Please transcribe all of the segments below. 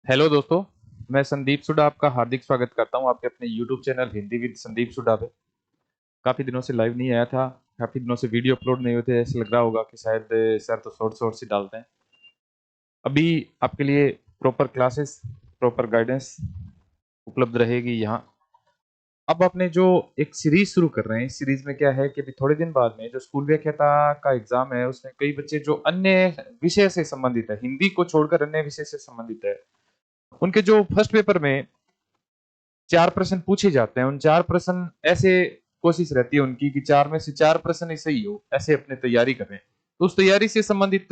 Hello दोस्तों। मैं संदीप सुडा आपका हार्दिक स्वागत करता हूं आपके अपने YouTube channel Hindi with Sandeep Suda पे। काफ़ी दिनों से लाइव नहीं आया था। काफ़ी दिनों से वीडियो अपलोड नहीं होते, ऐसे लग रहा होगा कि शायद सर तो शॉर्ट शॉर्ट से डालते हैं। अभी आपके लिए प्रॉपर क्लासेस, प्रॉपर गाइडेंस उपलब्ध रहेगी यहाँ। अब आपने जो एक सीरीज शुरू कर रहे हैं, इस सीरीज में क्या है कि अभी थोड़े दिन बाद में जो स्कूल व्याख्याता का एग्जाम है, उसमें कई बच्चे जो अन्य विषय से संबंधित है, हिंदी को छोड़कर अन्य विषय से संबंधित है, उनके जो फर्स्ट पेपर में 4 प्रश्न पूछे जाते हैं, उन 4 प्रश्न ऐसे कोशिश रहती है उनकी कि 4 में से 4 प्रश्न ही सही हो, ऐसे अपने तैयारी करें। तो उस तैयारी से संबंधित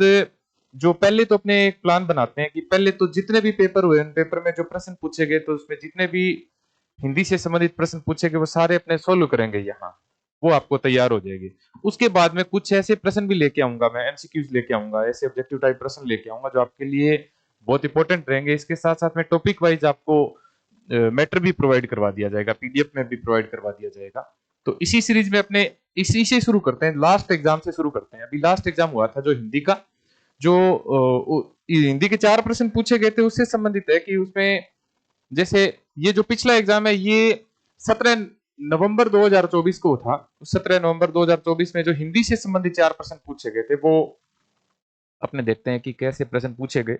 जो पहले तो अपने एक प्लान बनाते हैं कि पहले तो जितने भी पेपर हुए, उन पेपर में जो प्रश्न पूछे गए, तो उसमें जितने भी हिंदी से संबंधित प्रश्न पूछे गए वो सारे अपने सोल्व करेंगे यहाँ। वो आपको तैयार हो जाएगी। उसके बाद में कुछ ऐसे प्रश्न भी लेके आऊंगा, मैं एमसीक्यूज लेके आऊंगा, ऐसे ऑब्जेक्टिव टाइप प्रश्न लेके आऊंगा जो आपके लिए बहुत इंपॉर्टेंट रहेंगे। इसके साथ साथ में टॉपिक वाइज आपको मैटर भी प्रोवाइड करवा दिया जाएगा, पीडीएफ में भी प्रोवाइड करवा दिया जाएगा। तो इसी सीरीज में अपने इसी से शुरू करते हैं, लास्ट एग्जाम से शुरू करते हैं। अभी लास्ट एग्जाम हुआ था जो हिंदी का, जो हिंदी के 4 प्रश्न पूछे गए थे उससे संबंधित है कि उसमें जैसे ये जो पिछला एग्जाम है ये 17 नवंबर 2024 को था। 17 नवंबर 2024 में जो हिंदी से संबंधित 4 प्रश्न पूछे गए थे वो अपने देखते हैं कि कैसे प्रश्न पूछे गए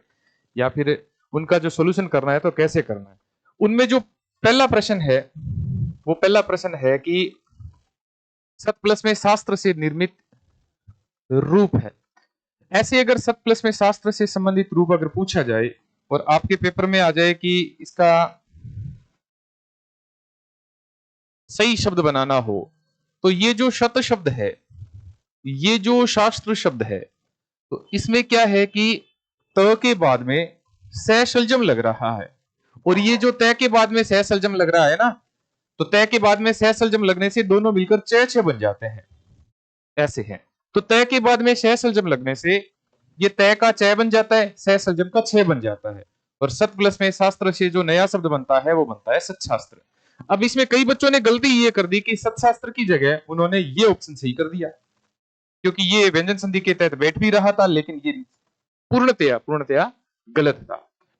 या फिर उनका जो सोल्यूशन करना है तो कैसे करना है। उनमें जो पहला प्रश्न है वो पहला प्रश्न है कि सत प्लस में शास्त्र से निर्मित रूप है। ऐसे अगर सत प्लस में शास्त्र से संबंधित रूप अगर पूछा जाए और आपके पेपर में आ जाए कि इसका सही शब्द बनाना हो, तो ये जो शत शब्द है, ये जो शास्त्र शब्द है, तो इसमें क्या है कि त के बाद में सलजम लग रहा है, और ये जो तय के बाद में सलजम लग रहा है ना, तो तय के बाद में सलजम लगने से दोनों मिलकर च बन जाते हैं, ऐसे हैं। तो तय के बाद में सलजम लगने से ये तय का च बन जाता है, सलजम का छ बन जाता है, और सत प्लस में शास्त्र से जो नया शब्द बनता है वो बनता है सतशास्त्र। अब इसमें कई बच्चों ने गलती ये कर दी कि सतशास्त्र की जगह उन्होंने ये ऑप्शन सही कर दिया, क्योंकि ये व्यंजन संधि के तहत बैठ भी रहा था, लेकिन ये पूर्णतया पूर्णतया गलत था।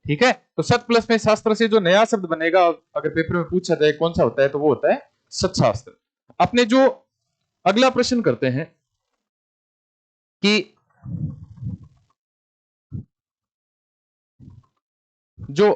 ठीक है, तो सत प्लस में शास्त्र से जो नया शब्द बनेगा, अगर पेपर में पूछा जाए कौन सा होता है, तो वो होता है सतशास्त्र। अपने जो अगला प्रश्न करते हैं कि जो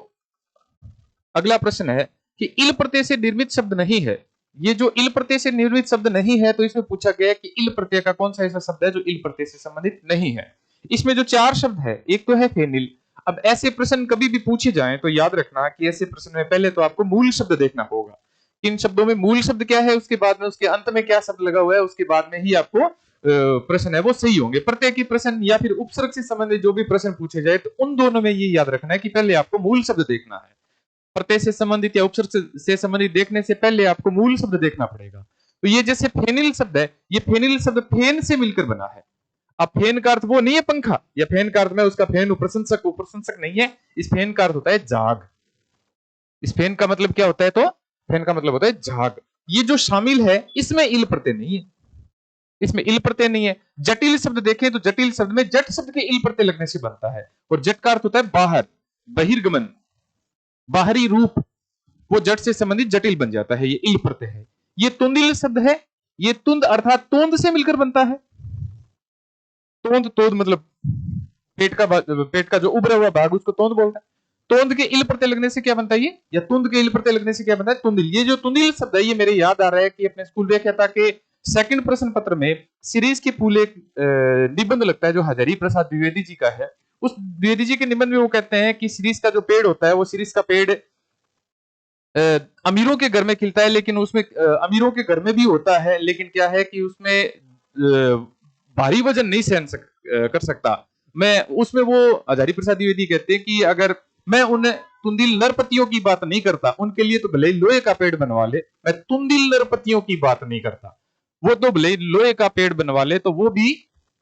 अगला प्रश्न है कि इल प्रत्यय से निर्मित शब्द नहीं है। ये जो इल प्रत्यय से निर्मित शब्द नहीं है, तो इसमें पूछा गया कि इल प्रत्यय का कौन सा ऐसा शब्द है जो इल प्रत्यय से संबंधित नहीं है। इसमें जो 4 शब्द है, एक तो है फेनिल। अब ऐसे प्रश्न कभी भी पूछे जाएं तो याद रखना कि ऐसे प्रश्न में पहले तो आपको मूल शब्द देखना होगा। इन शब्दों में मूल शब्द क्या है, उसके बाद में उसके अंत में क्या शब्द लगा हुआ है, उसके बाद में ही आपको प्रश्न है वो सही होंगे। प्रत्यय की प्रश्न या फिर उपसर्ग से संबंधित जो भी प्रश्न पूछे जाए, तो उन दोनों में ये याद रखना है कि पहले आपको मूल शब्द देखना है। प्रत्यय से संबंधित या उपसर्ग से संबंधित देखने से पहले आपको मूल शब्द देखना पड़ेगा। तो ये जैसे फेनिल शब्द है, ये फेनिल शब्द फेन से मिलकर बना है। अब फेन का अर्थ वो नहीं है पंखा, या फेन का अर्थ में उसका फेन प्रशंसक नहीं है। इस फेन का अर्थ होता है जाग। इस फेन का मतलब क्या होता है, तो फेन का मतलब होता है जाग। ये जो शामिल है इसमें इल प्रत्यय नहीं है, इसमें इल प्रत्यय नहीं है। जटिल शब्द देखें तो जटिल शब्द में जट शब्द के इल प्रत्यय लगने से बनता है, और जट का अर्थ होता है बाहर, बहिर्गमन, बाहरी रूप। वो जट से संबंधित जटिल बन जाता है, ये इल प्रत्यय है। ये तुंदिल शब्द है, ये तुंद अर्थात तोंद से मिलकर बनता है। तोंद, तोंद मतलब पेट का जो उभरा हुआ भाग, उसको तोंद बोलता है। तोंद के इल प्रत्यय लगने से क्या बनता है ये, या तुंद के इल प्रत्यय लगने से क्या बनता है, तुंदिल। ये जो तुंदिल शब्द है, ये मेरे याद आ रहा है कि अपने स्कूल व्याख्याता के सेकंड प्रश्न पत्र में सीरीज के फूल एक निबंध लगता है जो हजारी प्रसाद द्विवेदी जी का है। उस द्विवेदी जी के निबंध में वो कहते हैं कि सीरीज का जो पेड़ होता है, वो सीरीज का पेड़ अमीरों के घर में खिलता है, लेकिन उसमें अमीरों के घर में भी होता है, लेकिन क्या है कि उसमें भारी वजन नहीं कर सकता। मैं उसमें वो हजारी प्रसाद द्विवेदी कहते हैं कि अगर मैं उन तुंदिल नरपतियों की बात नहीं करता, उनके लिए तो भले लोहे का पेड़ बनवा ले, मैं तुंदिल नरपतियों की बात नहीं करता। वो तो भले लोहे का पेड़ बनवा ले तो वो भी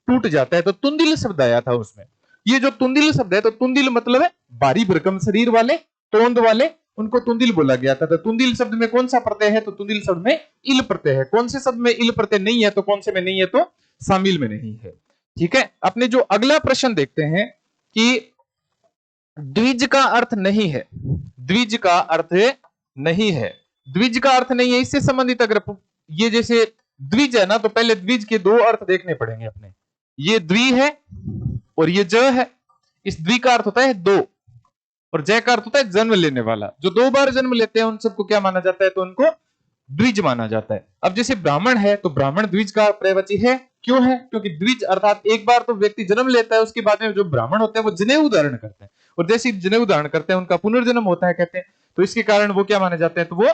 टूट जाता है। तो तुंदिल शब्द आया था उसमें। ये जो तुंदिल शब्द है, तो तुंदिल मतलब है भारी भरकम शरीर वाले, तोंद वाले, उनको तुंदिल बोला गया था। तो तुंदिल शब्द में कौन सा प्रत्यय है, तो तुंदिल शब्द में इल प्रत्यय है। कौन से शब्द में इल प्रत्यय नहीं है, तो कौन से में नहीं है, तो शामिल में नहीं है। ठीक है, अपने जो अगला प्रश्न देखते हैं कि द्विज का अर्थ नहीं है, द्विज का अर्थ नहीं है, द्विज का अर्थ नहीं है। इससे संबंधित अगर ये जैसे द्विज है ना, तो पहले द्विज के दो अर्थ देखने पड़ेंगे अपने। ये द्वि है और ये ज है। इस द्वि का अर्थ होता है दो और जय का अर्थ होता है जन्म लेने वाला। जो दो बार जन्म लेते हैं उन सबको क्या माना जाता है, तो उनको द्विज माना जाता है। अब जैसे ब्राह्मण है तो ब्राह्मण द्विज का पर्यायवाची है। क्यों है? क्योंकि द्विज अर्थात एक बार तो व्यक्ति जन्म लेता है, उसके बाद में जो ब्राह्मण होते हैं वो जनेऊ धारण करते हैं, और जैसे जनेऊ धारण करते हैं उनका पुनर्जन्म होता है कहते हैं, तो इसके कारण वो क्या माने जाते हैं, तो वो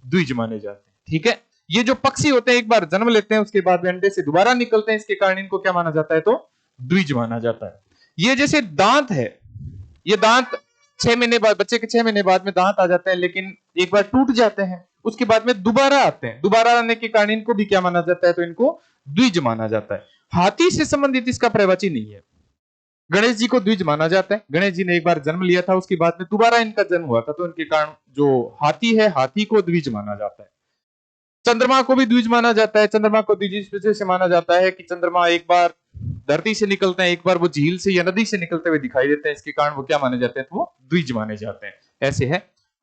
द्विज माने जाते हैं। ठीक है। ये जो पक्षी होते हैं एक बार जन्म लेते हैं, उसके बाद में अंडे से दोबारा निकलते हैं, इसके कारण इनको क्या माना जाता है, तो द्विज माना जाता है। ये जैसे दांत है, ये दांत 6 महीने बाद, बच्चे के 6 महीने बाद में दांत आ जाते हैं, लेकिन एक बार टूट जाते हैं, उसके बाद में दोबारा आते हैं। दोबारा आने के कारण इनको भी क्या माना जाता है, तो इनको द्विज माना जाता है। हाथी से संबंधित इसका पर्यायवाची नहीं है। गणेश जी को द्विज माना जाता है। गणेश जी ने एक बार जन्म लिया था, उसके बाद में दोबारा इनका जन्म हुआ था, तो इनके कारण जो हाथी है, हाथी को द्विज माना जाता है। चंद्रमा को भी द्विज माना जाता है। चंद्रमा को द्विज इस वजह से माना जाता है कि चंद्रमा एक बार धरती से निकलते हैं, एक बार वो झील से या नदी से निकलते हुए दिखाई देते हैं, इसके कारण वो क्या माने जाते हैं, तो वो द्विज माने जाते हैं। ऐसे है।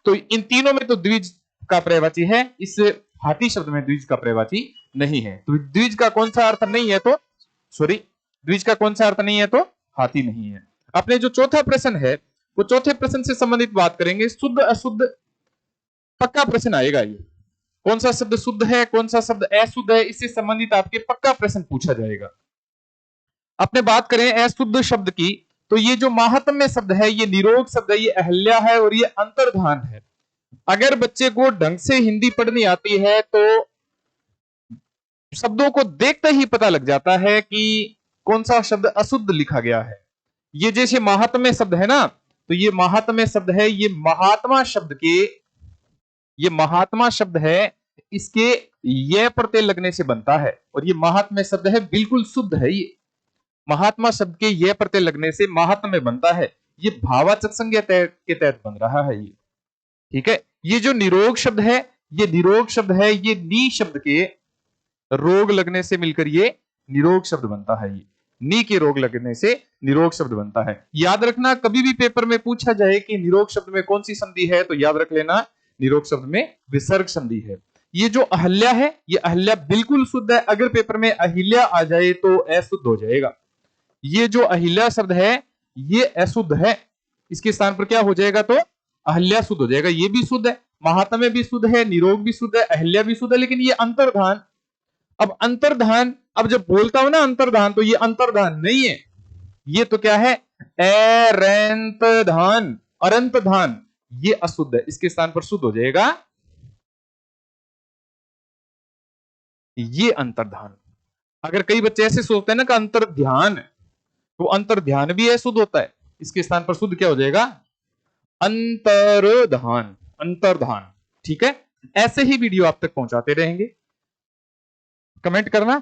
तो इन तीनों में तो द्विज का पर्यायवाची है, इस हाथी शब्द में द्विज का पर्यायवाची नहीं है। तो द्विज का कौन सा अर्थ नहीं है, तो सॉरी, द्विज का कौन सा अर्थ नहीं है, तो हाथी नहीं है। अपने जो चौथा प्रश्न है, वो चौथे प्रश्न से संबंधित बात करेंगे। शुद्ध अशुद्ध पक्का प्रश्न आएगा। ये कौन सा शब्द शुद्ध है, कौन सा शब्द अशुद्ध है, इससे संबंधित आपके पक्का प्रश्न पूछा जाएगा। अपने बात करें अशुद्ध शब्द की, तो ये जो माहात्म्य शब्द है, ये निरोग शब्द है, ये अहल्या है और ये अंतर्धान है। अगर बच्चे को ढंग से हिंदी पढ़नी आती है तो शब्दों को देखते ही पता लग जाता है कि कौन सा शब्द अशुद्ध लिखा गया है। ये जैसे महात्म्य शब्द है ना, तो ये महात्म्य शब्द है, ये महात्मा शब्द के, ये महात्मा शब्द है, इसके ये प्रत्यय लगने से बनता है, और ये महात्म्य शब्द है, बिल्कुल शुद्ध है। ये महात्मा शब्द के ये प्रत्यय लगने से महात्म्य बनता है। ये भावाचक संज्ञा के तहत बन रहा है ये। ठीक है। ये जो निरोग शब्द है, ये निरोग शब्द है, ये नी शब्द के रोग लगने से मिलकर ये निरोग शब्द बनता है। ये नी के रोग लगने से निरोग शब्द बनता है। याद रखना, कभी भी पेपर में पूछा जाए कि निरोग शब्द में कौन सी संधि है, तो याद रख लेना निरोग शब्द में विसर्ग संधि है। ये जो अहल्या है, ये अहल्या बिल्कुल शुद्ध है। अगर पेपर में अहिल्या आ जाए तो अशुद्ध हो जाएगा। ये जो अहिल्या शब्द है, ये अशुद्ध है, इसके स्थान पर क्या हो जाएगा, तो अहल्या शुद्ध हो जाएगा। ये भी शुद्ध है, महात्म्य भी शुद्ध है, निरोग भी शुद्ध है, अहल्या भी शुद्ध है, लेकिन ये अंतर्धान। अब अंतर्धान, अब जब बोलता हूं ना अंतर्धान, तो ये अंतर्धान नहीं है, ये तो क्या है, एरंत धान, अरंत धान, ये अशुद्ध है। इसके स्थान पर शुद्ध हो जाएगा ये अंतर्धान। अगर कई बच्चे ऐसे सोचते हैं ना कि अंतर ध्यान, तो अंतर ध्यान भी अशुद्ध होता है, इसके स्थान पर शुद्ध क्या हो जाएगा, अंतर्धान, अंतर्धान। ठीक है। ऐसे ही वीडियो आप तक पहुंचाते रहेंगे। कमेंट करना,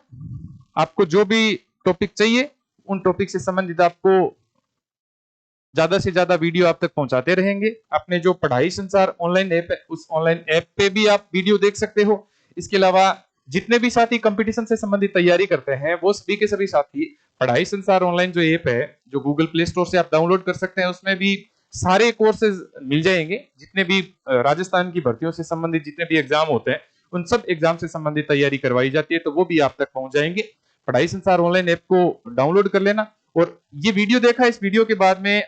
आपको जो भी टॉपिक चाहिए उन टॉपिक से संबंधित आपको ज्यादा से ज्यादा वीडियो आप तक पहुंचाते रहेंगे। अपने जो पढ़ाई संसार ऑनलाइन ऐप है, उस ऑनलाइन ऐप पे भी आप वीडियो देख सकते हो। इसके अलावा जितने भी साथी कंपटीशन से संबंधित तैयारी करते हैं, वो सभी के सभी साथी पढ़ाई संसार ऑनलाइन जो ऐप है, जो गूगल प्ले स्टोर से आप डाउनलोड कर सकते हैं, उसमें भी सारे कोर्सेज मिल जाएंगे। जितने भी राजस्थान की भर्तियों से संबंधित जितने भी एग्जाम होते हैं, उन सब एग्जाम से संबंधित तैयारी करवाई जाती है, तो वो भी आप तक पहुंच जाएंगे। पढ़ाई संसार ऑनलाइन ऐप को डाउनलोड कर लेना। और ये वीडियो देखा, इस वीडियो के बाद में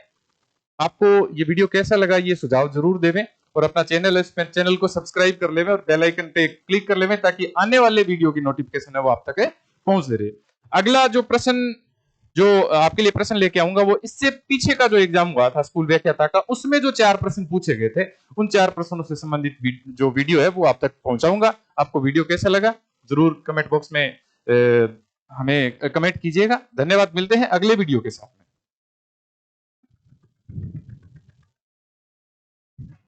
आपको ये वीडियो कैसा लगा, ये सुझाव जरूर देवें, और अपना चैनल को सब्सक्राइब कर लेवें और बेल आइकन पे क्लिक कर लेवें, ताकि आने वाले वीडियो की नोटिफिकेशन है वो आप तक पहुंच रहे। अगला जो प्रश्न, जो आपके लिए प्रश्न लेके आऊंगा, वो इससे पीछे का जो एग्जाम हुआ था स्कूल व्याख्याता का, उसमें जो 4 प्रश्न पूछे गए थे, उन 4 प्रश्नों से संबंधित जो वीडियो है वो आप तक पहुंचाऊंगा। आपको वीडियो कैसा लगा जरूर कमेंट बॉक्स में हमें कमेंट कीजिएगा। धन्यवाद, मिलते हैं अगले वीडियो के साथ।